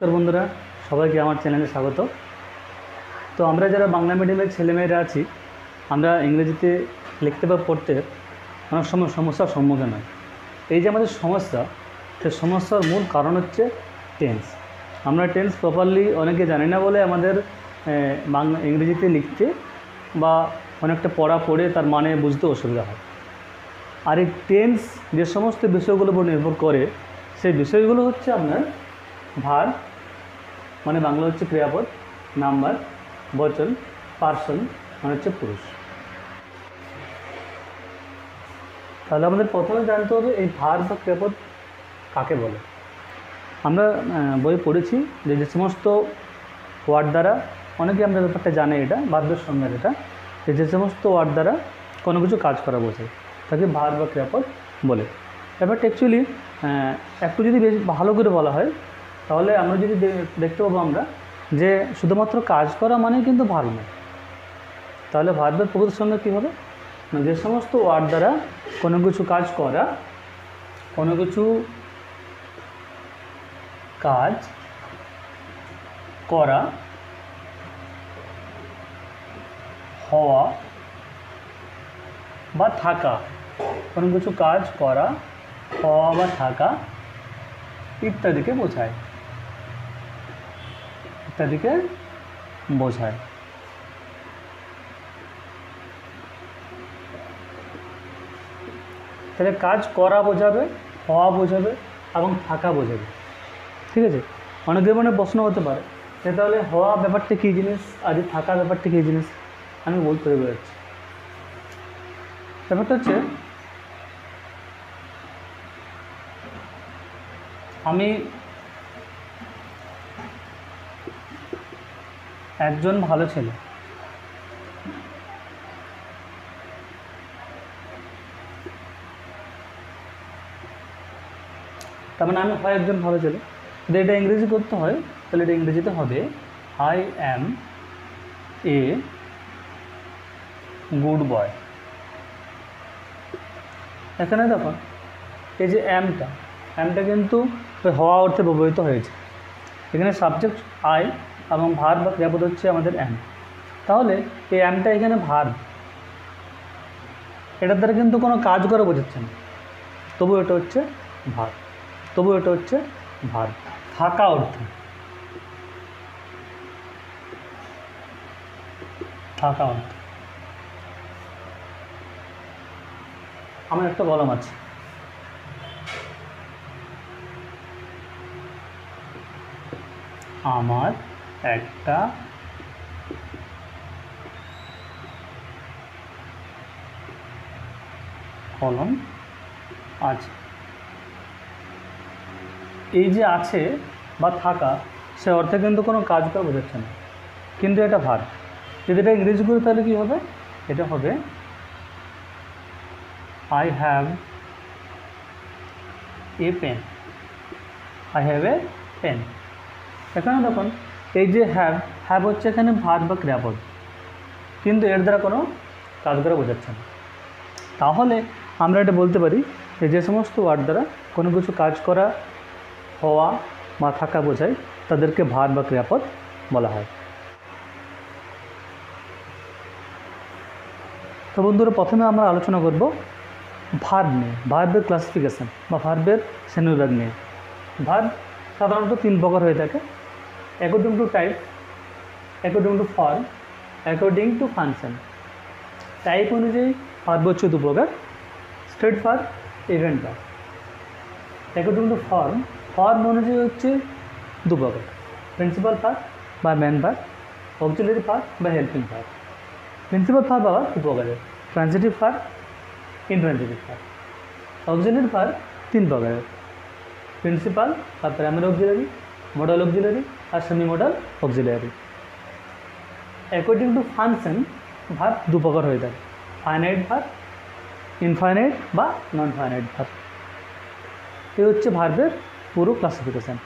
তো বন্ধুরা, সবাইকে আমার চ্যানেলে স্বাগত। তো আমরা যারা বাংলা মিডিয়ামের ছেলেমেয়েরা আছি, আমরা ইংরেজিতে লিখতে বা পড়তে অনেক সময় সমস্যার সম্মুখীন হয়। এই যে আমাদের সমস্যা, সেই সমস্যার মূল কারণ হচ্ছে টেন্স। আমরা টেন্স প্রপারলি অনেকে জানি না বলে আমাদের বাংলা ইংরেজিতে লিখতে বা অনেকটা পড়া পড়ে তার মানে বুঝতে অসুবিধা হয়। আর এই টেন্স যে সমস্ত বিষয়গুলোর উপর নির্ভর করে, সেই বিষয়গুলো হচ্ছে আপনার ভার্ব, মানে বাংলা হচ্ছে ক্রিয়াপদ, নাম্বার, বচন, পার্সন মানে হচ্ছে পুরুষ। তাহলে আমাদের প্রথমে জানতে হবে এই ভার্ব বা ক্রিয়াপদ কাকে বলে। আমরা বই পড়েছি যে সমস্ত ওয়ার্ড দ্বারা, অনেকে আমরা ব্যাপারটা জানে, এটা ভার্বের সংজ্ঞা, এটা যে সমস্ত ওয়ার্ড দ্বারা কোনো কিছু কাজ করা বোঝায় তাকে ভার্ব বা ক্রিয়াপদ বলে। ব্যাপারটা অ্যাকচুয়ালি একটু যদি বেশ ভালো করে বলা হয়, তাহলে আমরা যদি দেখতে পাবো আমরা যে শুধুমাত্র কাজ করা মানেই কিন্তু ভার্ব নয়। তাহলে ভার্বের প্রকৃত সংজ্ঞা কী হবে? যে সমস্ত ওয়ার্ড দ্বারা কোনো কিছু কাজ করা, কোনো কিছু কাজ করা, হওয়া বা থাকা, কোনো কিছু কাজ করা, হওয়া বা থাকা ইত্যাদিকে বোঝায়, ইত্যাদিকে বোঝায়। তাহলে কাজ করা বোঝাবে, হওয়া বোঝাবে এবং থাকা বোঝাবে। ঠিক আছে? অনেকের মনে প্রশ্ন হতে পারে যে তাহলে হওয়া ব্যাপারটা কী জিনিস আর থাকা ব্যাপারটা কী জিনিস। আমি বই করে বেরোচ্ছি। ব্যাপারটা হচ্ছে, আমি একজন ভালো ছেলে, তার মানে আমি হয় একজন ভালো ছেলে। যদি এটা ইংরেজি করতে হয় তাহলে এটা ইংরেজিতে হবে I am a good boy. এখানে দেখো এই যে অ্যামটা কিন্তু হওয়া অর্থে ব্যবহৃত হয়েছে। এখানে সাবজেক্ট আই এবং ভার্ব বা ক্রিয়াপদ হচ্ছে আমাদের অ্যাম। তাহলে এই অ্যামটা এখানে ভার্ব, এটার দ্বারা কিন্তু কোনো কাজ করা বোঝাচ্ছে না, তবু এটা হচ্ছে ভার্ব, তবু এটা হচ্ছে ভার্ব। থাকা অর্থে, থাকা অর্থে। আমার একটা কলম আছে, আমার একটা কলম আছে। এই যে আছে বা থাকা, সে অর্থে কিন্তু কোনো কাজ করা বোঝাচ্ছে না, কিন্তু এটা ভার্ব। যদি এটা ইংরেজি করি তাহলে কী হবে? এটা হবে I have a pen. I have a pen. এখানে দেখুন এই যে হ্যাভ হচ্ছে এখানে ভার্ব বা ক্রিয়াপদ, কিন্তু এর দ্বারা কোনো কাজ করা বোঝাচ্ছে না। তাহলে আমরা এটা বলতে পারি যে সমস্ত ওয়ার্ড দ্বারা কোনো কিছু কাজ করা, হওয়া বা থাকা বোঝায় তাদেরকে ভার্ব বা ক্রিয়াপদ বলা হয়। তো বন্ধুরা, প্রথমে আমরা আলোচনা করব ভার্ব নিয়ে, ভার্বের ক্লাসিফিকেশান বা ভার্বের শ্রেণীবিভাগ নিয়ে। ভার্ব সাধারণত 3 প্রকার হয়ে থাকে: according to type, according to form, according to function. Type অনুযায়ী ভার্ব হচ্ছে 2 প্রকার: straight verb, event verb. According to form, form অনুযায়ী হচ্ছে 2 প্রকার: প্রিন্সিপাল ভার্ব বা মেন ভার্ব, অক্সিলারি ভার্ব বা হেল্পিং ভার্ব। প্রিন্সিপাল ভার্ব আবার 2 প্রকারের: transitive verb, intransitive verb. Auxiliary verb 3 প্রকারের: প্রিন্সিপাল বা প্রাইমারি অক্সিলারি, মডাল অক্সিলারি আর semi modal auxiliary. According to function, verb 2 প্রকার হয়ে থাকে: ফাইনাইট ভার্ব, ইনফাইনাইট বা নন ফাইনাইট ভার্ব। এই হচ্ছে ভার্বের পুরো ক্লাসিফিকেশান।